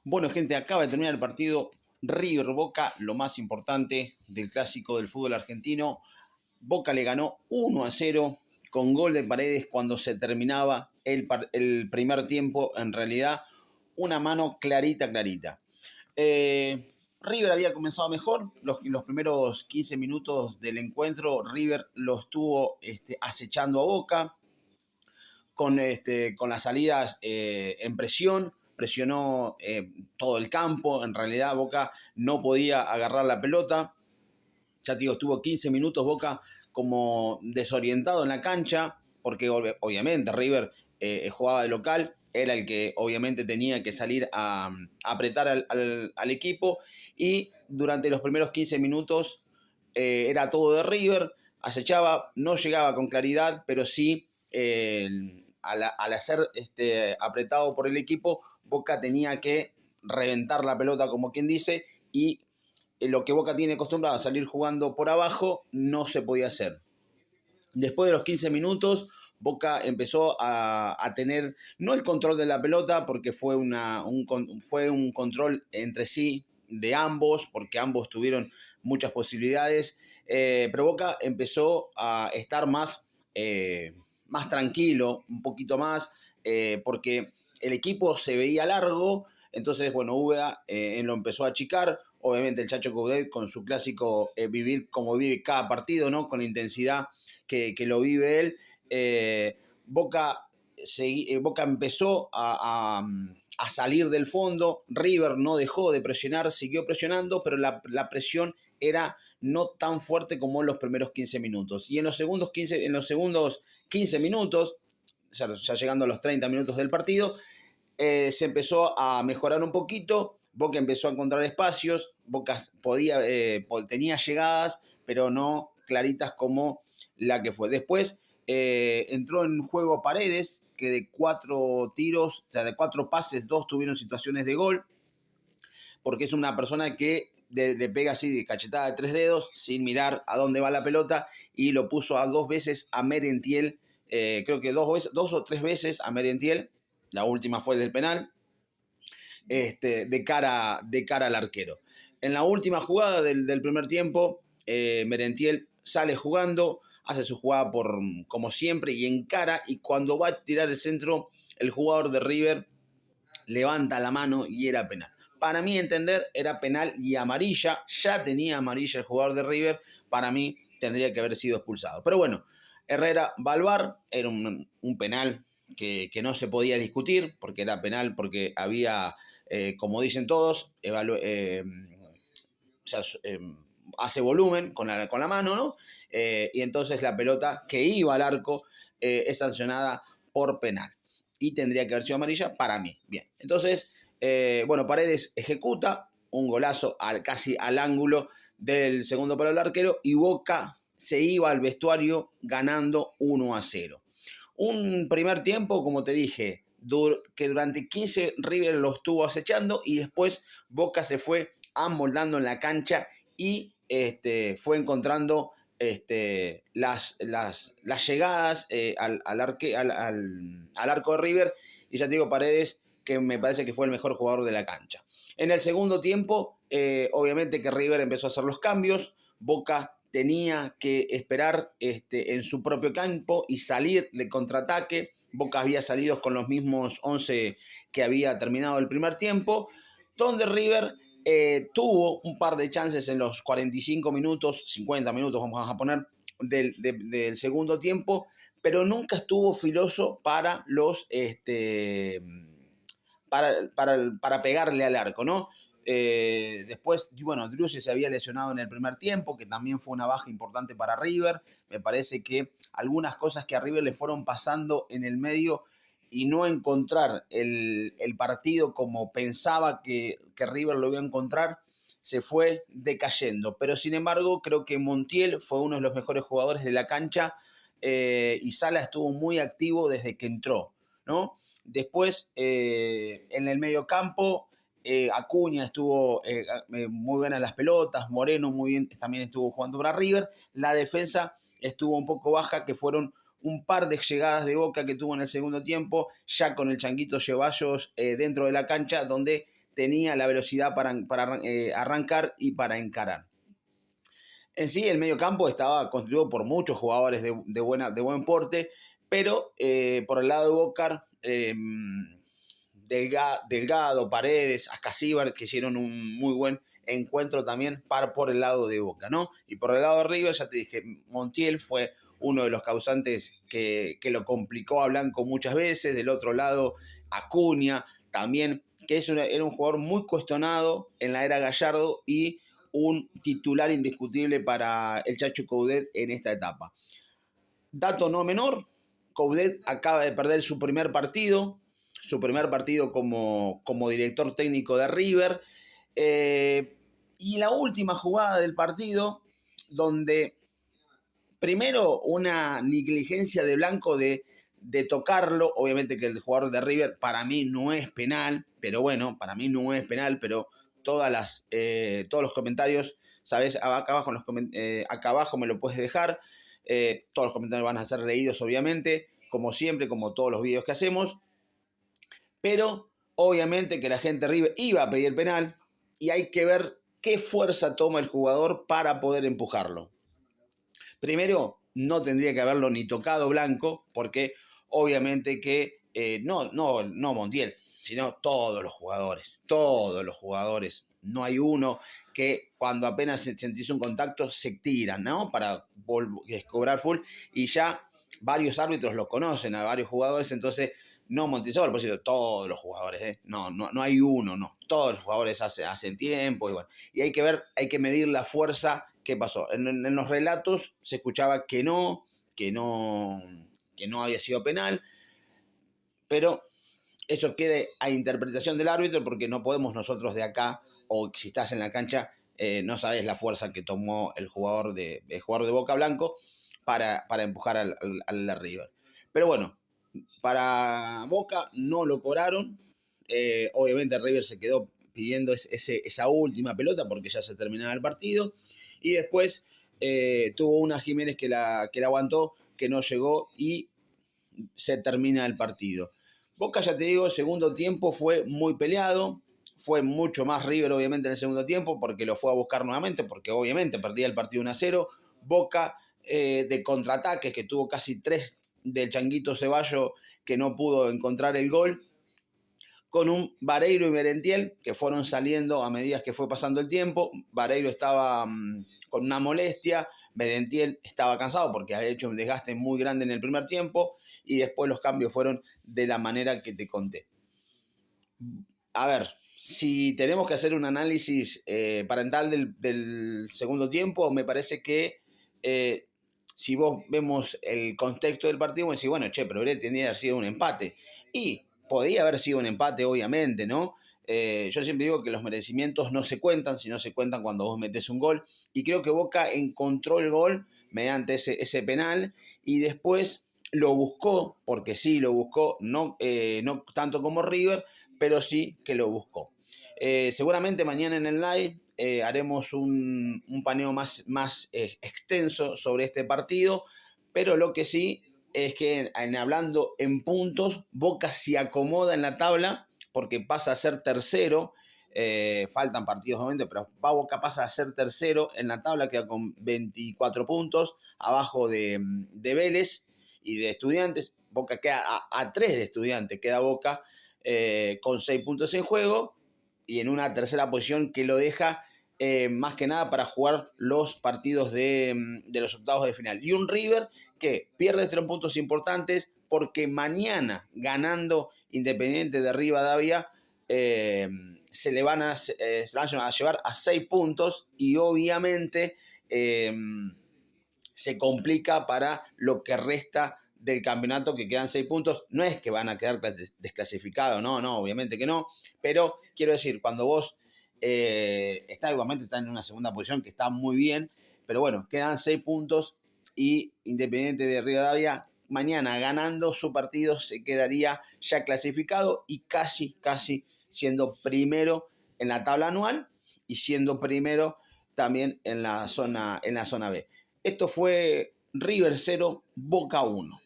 Bueno, gente, acaba de terminar el partido River Boca, lo más importante del clásico del fútbol argentino. Boca le ganó 1-0 con gol de Paredes cuando se terminaba el primer tiempo. En realidad, una mano clarita, clarita. River había comenzado mejor. Los primeros 15 minutos del encuentro, River lo estuvo acechando a Boca con las salidas en presión. Presionó todo el campo. En realidad, Boca no podía agarrar la pelota. Ya te digo, estuvo 15 minutos Boca como desorientado en la cancha, porque obviamente River jugaba de local, era el que obviamente tenía que salir a apretar al equipo, y durante los primeros 15 minutos era todo de River, acechaba, no llegaba con claridad, pero sí al ser apretado por el equipo, Boca tenía que reventar la pelota, como quien dice, y lo que Boca tiene acostumbrado a salir jugando por abajo no se podía hacer. Después de los 15 minutos, Boca empezó a tener, no el control de la pelota, porque fue un control entre sí de ambos, porque ambos tuvieron muchas posibilidades, pero Boca empezó a estar más tranquilo, un poquito más, porque el equipo se veía largo. Entonces, bueno, Úbeda lo empezó a achicar. Obviamente el Chacho Coudet con su clásico vivir como vive cada partido, ¿no? Con la intensidad que lo vive él. Boca empezó a salir del fondo. River no dejó de presionar, siguió presionando, pero la presión era no tan fuerte como en los primeros 15 minutos. Y en los segundos 15 minutos, ya llegando a los 30 minutos del partido, se empezó a mejorar un poquito. Boca empezó a encontrar espacios. Boca tenía llegadas, pero no claritas como la que fue. Después entró en juego Paredes, que de 4 tiros, o sea, de 4 pases, 2 tuvieron situaciones de gol, porque es una persona que le pega así de cachetada de 3 dedos, sin mirar a dónde va la pelota, y lo puso a 2 veces a Merentiel, creo que 2 o 3 veces a Merentiel. La última fue del penal, de cara al arquero. En la última jugada del primer tiempo, Merentiel sale jugando, hace su jugada como siempre y encara, y cuando va a tirar el centro, el jugador de River levanta la mano y era penal. Para mí entender, era penal y amarilla. Ya tenía amarilla el jugador de River. Para mí tendría que haber sido expulsado. Pero bueno, Herrera va al VAR. Era un penal que no se podía discutir, porque era penal, porque había, como dicen todos, hace volumen con la mano, ¿no? Y entonces la pelota que iba al arco es sancionada por penal. Y tendría que haber sido amarilla para mí. Bien, entonces, bueno, Paredes ejecuta un golazo casi al ángulo del segundo palo del arquero, y Boca se iba al vestuario ganando 1-0. Un primer tiempo, como te dije, que durante 15 River lo estuvo acechando, y después Boca se fue amoldando en la cancha y fue encontrando las llegadas al arco de River. Y ya te digo, Paredes, que me parece que fue el mejor jugador de la cancha. En el segundo tiempo, obviamente que River empezó a hacer los cambios. Boca tenía que esperar en su propio campo y salir de contraataque. Boca había salido con los mismos 11 que había terminado el primer tiempo, donde River tuvo un par de chances en los 45 minutos, 50 minutos vamos a poner, del segundo tiempo, pero nunca estuvo filoso para para pegarle al arco, ¿no? Después, bueno, Driussi se había lesionado en el primer tiempo, que también fue una baja importante para River. Me parece que algunas cosas que a River le fueron pasando en el medio, y no encontrar el partido como pensaba que River lo iba a encontrar, se fue decayendo. Pero sin embargo, creo que Montiel fue uno de los mejores jugadores de la cancha, y Sala estuvo muy activo desde que entró, ¿no? Después, en el medio campo, Acuña estuvo muy buena en las pelotas, Moreno muy bien, también estuvo jugando para River. La defensa estuvo un poco baja, que fueron un par de llegadas de Boca que tuvo en el segundo tiempo, ya con el Changuito Ceballos dentro de la cancha, donde tenía la velocidad para arrancar y para encarar. En sí, el medio campo estaba constituido por muchos jugadores de buen porte, pero por el lado de Boca, Delgado, Paredes, Ascasíbar, que hicieron un muy buen encuentro también por el lado de Boca, ¿no? Y por el lado de River, ya te dije, Montiel fue uno de los causantes que lo complicó a Blanco muchas veces. Del otro lado, Acuña también, que era un jugador muy cuestionado en la era Gallardo y un titular indiscutible para el Chacho Coudet en esta etapa. Dato no menor, Coudet acaba de perder su primer partido como director técnico de River, y la última jugada del partido, donde primero una negligencia de Blanco de tocarlo, obviamente que el jugador de River para mí no es penal, pero todos los comentarios, ¿sabes? Acá abajo me lo puedes dejar, todos los comentarios van a ser leídos obviamente, como siempre, como todos los videos que hacemos, pero obviamente que la gente de River iba a pedir penal y hay que ver qué fuerza toma el jugador para poder empujarlo. Primero, no tendría que haberlo ni tocado Blanco, porque obviamente que no Montiel, sino todos los jugadores. No hay uno que cuando apenas sentís un contacto se tiran, ¿no? Para cobrar full, y ya varios árbitros los conocen a varios jugadores, entonces no Montesor, por cierto, todos los jugadores, no hay uno, no. Todos los jugadores hacen tiempo y bueno. Y hay que medir la fuerza. ¿Qué pasó? En los relatos se escuchaba que no había sido penal, pero eso quede a interpretación del árbitro, porque no podemos nosotros de acá, o si estás en la cancha, no sabes la fuerza que tomó el jugador de Boca Blanco para empujar al de River. Pero bueno, para Boca no lo cobraron. Obviamente River se quedó pidiendo esa última pelota porque ya se terminaba el partido. Y después tuvo una Jiménez que la aguantó, que no llegó y se termina el partido. Boca, ya te digo, segundo tiempo fue muy peleado. Fue mucho más River obviamente en el segundo tiempo porque lo fue a buscar nuevamente, porque obviamente perdía el partido 1-0. Boca de contraataques, que tuvo casi 3 del Changuito Ceballos, que no pudo encontrar el gol, con un Vareiro y Merentiel que fueron saliendo a medida que fue pasando el tiempo. Vareiro estaba con una molestia, Merentiel estaba cansado porque había hecho un desgaste muy grande en el primer tiempo, y después los cambios fueron de la manera que te conté. A ver, si tenemos que hacer un análisis parental del segundo tiempo, me parece que si vos vemos el contexto del partido, vos decís, bueno, pero tendría que haber sido un empate. Y podía haber sido un empate, obviamente, ¿no? Yo siempre digo que los merecimientos no se cuentan, sino se cuentan cuando vos metés un gol. Y creo que Boca encontró el gol mediante ese penal, y después lo buscó, porque sí lo buscó, no tanto como River, pero sí que lo buscó. Seguramente mañana en el live haremos un paneo más extenso sobre este partido, pero lo que sí es que hablando en puntos, Boca se acomoda en la tabla porque pasa a ser tercero. Faltan partidos obviamente, pero Boca pasa a ser tercero en la tabla, queda con 24 puntos, abajo de Vélez y de Estudiantes. Boca queda a 3 de Estudiantes, queda Boca con 6 puntos en juego y en una tercera posición que lo deja más que nada para jugar los partidos de los octavos de final. Y un River que pierde 3 puntos importantes porque mañana, ganando Independiente de Rivadavia, se van a llevar a 6 puntos y obviamente se complica para lo que resta del campeonato, que quedan 6 puntos. No es que van a quedar desclasificados, no, obviamente que no, pero quiero decir, cuando vos igualmente está en una segunda posición que está muy bien, pero bueno, quedan 6 puntos y Independiente de Rivadavia mañana ganando su partido se quedaría ya clasificado y casi siendo primero en la tabla anual y siendo primero también en la zona B. Esto fue River 0, Boca 1.